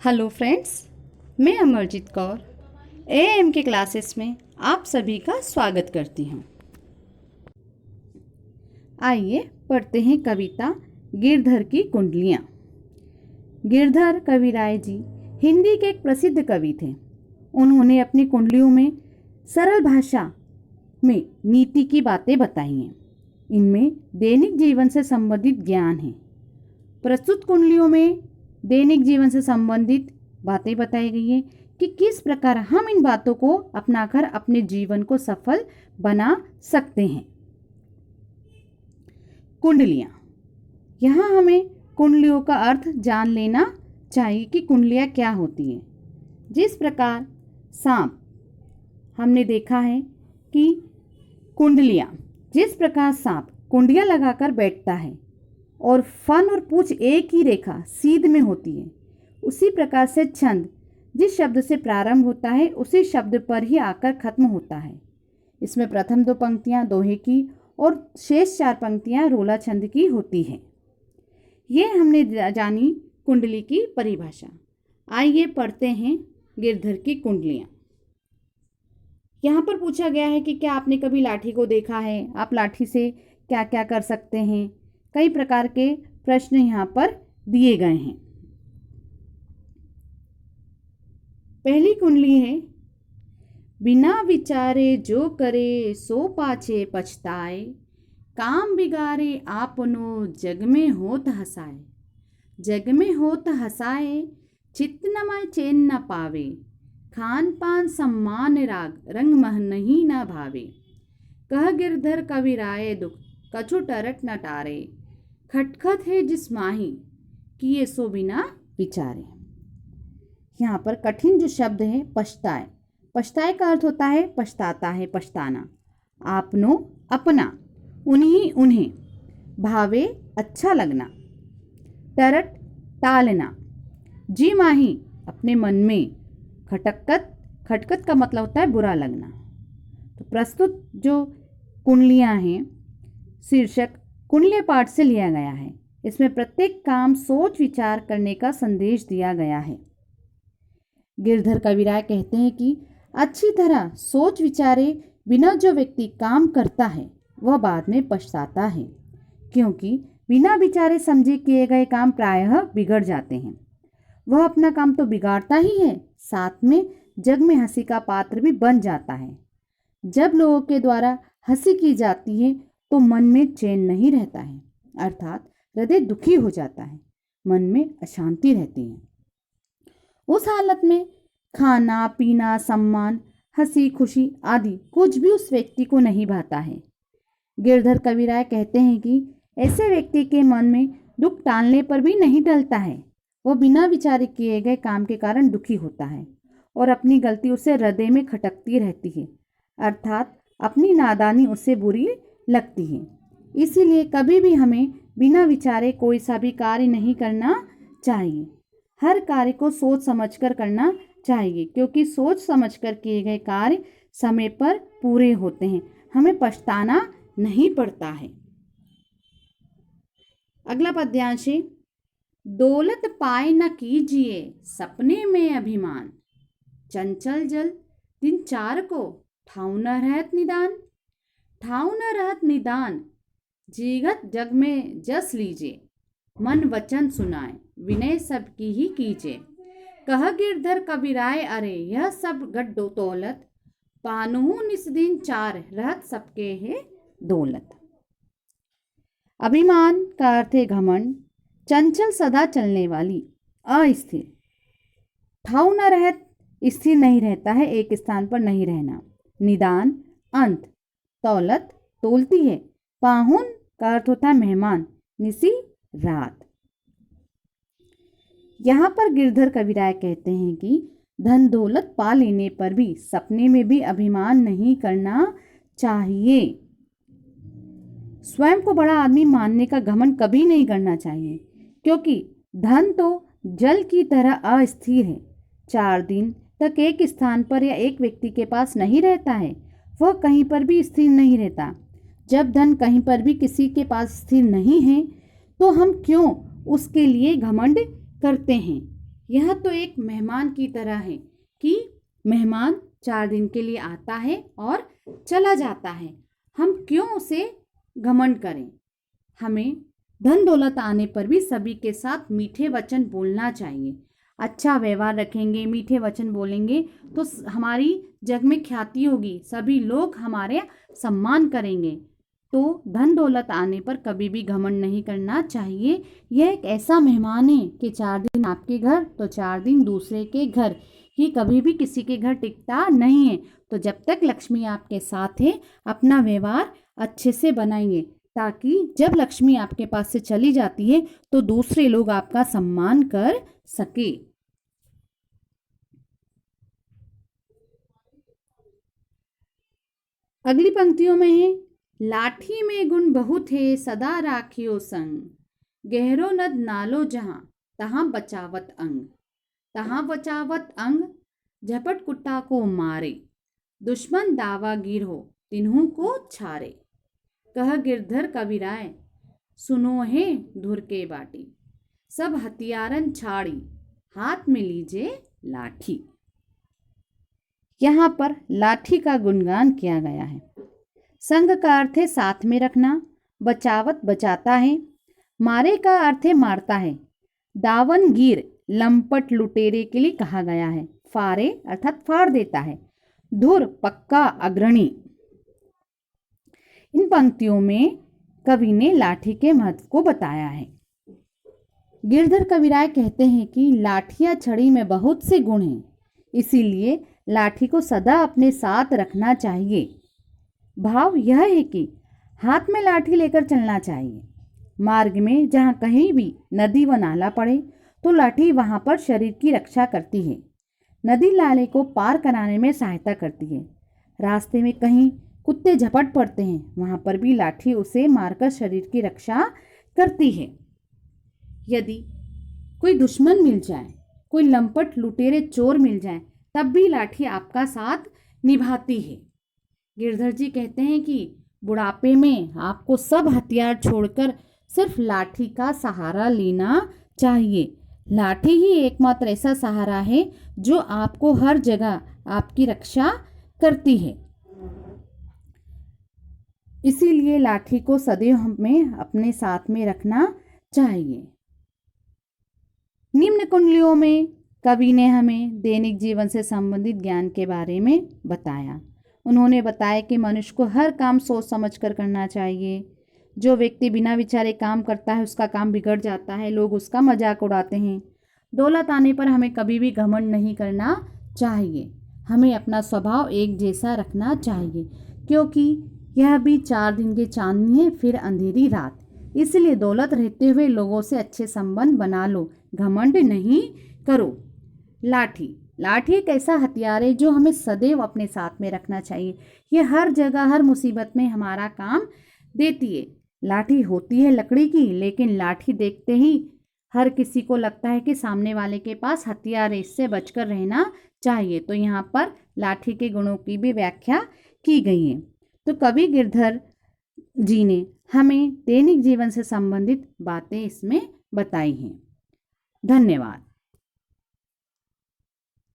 Hello friends, मैं Amarjeet Kaur am के classes में आप सभी का स्वागत करती हूँ। आइए पढ़ते हैं कविता गिरधर की कुंडलियाँ। गिरधर कविराय जी हिंदी के एक प्रसिद्ध कवि थे। उन्होंने अपनी कुंडलियों में सरल भाषा में नीति की बातें बताई हैं। इनमें दैनिक जीवन से संबंधित ज्ञान है। प्रस्तुत कुंडलियों में दैनिक जीवन से संबंधित बातें बताई गई हैं कि किस प्रकार हम इन बातों को अपनाकर अपने जीवन को सफल बना सकते हैं। कुंडलियाँ, यहाँ हमें कुंडलियों का अर्थ जान लेना चाहिए कि कुंडलियाँ क्या होती हैं। जिस प्रकार सांप, हमने देखा है कि जिस प्रकार सांप कुंडियाँ लगाकर बैठता है और फन और पूंछ एक ही रेखा सीध में होती है, उसी प्रकार से छंद जिस शब्द से प्रारंभ होता है उसी शब्द पर ही आकर खत्म होता है। इसमें प्रथम 2 पंक्तियां दोहे की और शेष 4 पंक्तियां रोला छंद की होती हैं। ये हमने जानी कुंडली की परिभाषा। आइए पढ़ते हैं गिरधर की कुंडलियां। यहाँ पर पूछा गया है कि क्या आपने कभी लाठी को देखा है, आप लाठी से क्या क्या कर सकते हैं। कई प्रकार के प्रश्न यहाँ पर दिए गए हैं। पहली कुंडली है, बिना विचारे जो करे सो पाछे पछताए, काम बिगाड़े आपनो जग में होत हसाए। जग में होत हसाए चित्त न माय चैन न पावे, खान पान सम्मान राग रंग मह नहीं न भावे। कह गिरधर कविराय दुख कछु टरट न टारे, खटखट है जिस माही किए सो बिना विचारे। यहाँ पर कठिन जो शब्द है पछताए, पछताए का अर्थ होता है पछताता है, पछताना। आपनो अपना, उन्हीं उन्हें, भावे अच्छा लगना, टरट टालना, जी माही अपने मन में, खटकत, खटकत का मतलब होता है बुरा लगना। तो प्रस्तुत जो कुंडलियाँ हैं, शीर्षक कुंडली पाठ से लिया गया है। इसमें प्रत्येक काम सोच विचार करने का संदेश दिया गया है। गिरधर कविराय कहते हैं कि अच्छी तरह सोच विचारे बिना जो व्यक्ति काम करता है वह बाद में पछताता है, क्योंकि बिना विचारे समझे किए गए काम प्रायः बिगड़ जाते हैं। वह अपना काम तो बिगाड़ता ही है, साथ में जग में हंसी का पात्र भी बन जाता है। जब लोगों के द्वारा हंसी की जाती है तो मन में चैन नहीं रहता है, अर्थात हृदय दुखी हो जाता है, मन में अशांति रहती है। उस हालत में खाना पीना, सम्मान, हंसी खुशी आदि कुछ भी उस व्यक्ति को नहीं भाता है। गिरधर कविराय कहते हैं कि ऐसे व्यक्ति के मन में दुख टालने पर भी नहीं टलता है। वह बिना विचारे किए गए काम के कारण दुखी होता है और अपनी गलती उसे हृदय में खटकती रहती है, अर्थात अपनी नादानी उसे बुरी लगती है। इसीलिए कभी भी हमें बिना विचारे कोई सा भी कार्य नहीं करना चाहिए। हर कार्य को सोच समझकर करना चाहिए, क्योंकि सोच समझकर किए गए कार्य समय पर पूरे होते हैं, हमें पछताना नहीं पड़ता है। अगला पद्यांश है, दौलत पाए न कीजिए सपने में अभिमान, चंचल जल दिन 4 को ठाउ न रहत निदान। ठाउ न रहत निदान जीगत जग में जस लीजे, मन वचन सुनाए विनय सबकी ही कीजे। कह गिरधर कविराय अरे यह सब गड्ढो दौलत, पानहु निस दिन 4 रहत सबके है दौलत। अभिमान का अर्थ है घमंड, चंचल सदा चलने वाली, अस्थिर। ठाउ न रहत स्थिर नहीं रहता है, एक स्थान पर नहीं रहना। निदान अंत, दौलत तोलती है। पाहुन का अर्थ होता है मेहमान, निसी रात। यहाँ पर गिरधर कविराय कहते हैं कि धन दौलत पा लेने पर भी सपने में भी अभिमान नहीं करना चाहिए। स्वयं को बड़ा आदमी मानने का घमंड कभी नहीं करना चाहिए, क्योंकि धन तो जल की तरह अस्थिर है। 4 दिन तक एक स्थान पर या एक व्यक्ति के पास नहीं रहता है, वह कहीं पर भी स्थिर नहीं रहता। जब धन कहीं पर भी किसी के पास स्थिर नहीं है तो हम क्यों उसके लिए घमंड करते हैं। यह तो एक मेहमान की तरह है कि मेहमान 4 दिन के लिए आता है और चला जाता है। हम क्यों उसे घमंड करें। हमें धन दौलत आने पर भी सभी के साथ मीठे वचन बोलना चाहिए। अच्छा व्यवहार रखेंगे, मीठे वचन बोलेंगे तो हमारी जग में ख्याति होगी, सभी लोग हमारे सम्मान करेंगे। तो धन दौलत आने पर कभी भी घमंड नहीं करना चाहिए। यह एक ऐसा मेहमान है कि 4 दिन आपके घर तो 4 दिन दूसरे के घर, ये कभी भी किसी के घर टिकता नहीं है। तो जब तक लक्ष्मी आपके साथ है अपना व्यवहार अच्छे से बनाइए, ताकि जब लक्ष्मी आपके पास से चली जाती है तो दूसरे लोग आपका सम्मान कर सके। अगली पंक्तियों में है, लाठी में गुण बहुत है सदा राखियो संग, गहरो नद नालो जहां तहां बचावत अंग। तहां बचावत अंग, झपट कुट्टा को मारे, दुश्मन दावा गिर हो तिन्हू को छारे। कह गिरधर कबीराय सुनो है धुर के बाटी, सब हथियारन छाड़ी हाथ में लीजिए लाठी। यहाँ पर लाठी का गुणगान किया गया है। संग का अर्थ है साथ में रखना, बचावत बचाता है, मारे का अर्थ है मारता है, दावनगीर लंपट लुटेरे के लिए कहा गया है, फारे अर्थात फाड़ देता है, धुर पक्का अग्रणी। इन पंक्तियों में कवि ने लाठी के महत्व को बताया है। गिरधर कबीराय कहते हैं कि लाठिया छड़ी में बहुत से गुण हैं, इसीलिए लाठी को सदा अपने साथ रखना चाहिए। भाव यह है कि हाथ में लाठी लेकर चलना चाहिए। मार्ग में जहाँ कहीं भी नदी व नाला पड़े तो लाठी वहाँ पर शरीर की रक्षा करती है, नदी नाले को पार कराने में सहायता करती है। रास्ते में कहीं कुत्ते झपट पड़ते हैं, वहाँ पर भी लाठी उसे मारकर शरीर की रक्षा करती है। यदि कोई दुश्मन मिल जाए, कोई लंपट लुटेरे चोर मिल जाए, तब भी लाठी आपका साथ निभाती है। गिरधर जी कहते हैं कि बुढ़ापे में आपको सब हथियार छोड़कर सिर्फ लाठी का सहारा लेना चाहिए। लाठी ही एकमात्र ऐसा सहारा है जो आपको हर जगह आपकी रक्षा करती है। इसीलिए लाठी को सदैव हमें अपने साथ में रखना चाहिए। निम्न कुंडलियों में कवि ने हमें दैनिक जीवन से संबंधित ज्ञान के बारे में बताया। उन्होंने बताया कि मनुष्य को हर काम सोच समझ कर करना चाहिए। जो व्यक्ति बिना विचारे काम करता है उसका काम बिगड़ जाता है, लोग उसका मजाक उड़ाते हैं। दौलत आने पर हमें कभी भी घमंड नहीं करना चाहिए, हमें अपना स्वभाव एक जैसा रखना चाहिए, क्योंकि यह भी 4 दिन की चांदनी है, फिर अंधेरी रात। इसलिए दौलत रहते हुए लोगों से अच्छे संबंध बना लो, घमंड नहीं करो। लाठी एक ऐसा हथियार है जो हमें सदैव अपने साथ में रखना चाहिए। ये हर जगह हर मुसीबत में हमारा काम देती है। लाठी होती है लकड़ी की, लेकिन लाठी देखते ही हर किसी को लगता है कि सामने वाले के पास हथियार है, इससे बचकर रहना चाहिए। तो यहाँ पर लाठी के गुणों की भी व्याख्या की गई है। तो कवि गिरधर जी ने हमें दैनिक जीवन से संबंधित बातें इसमें बताई हैं। धन्यवाद।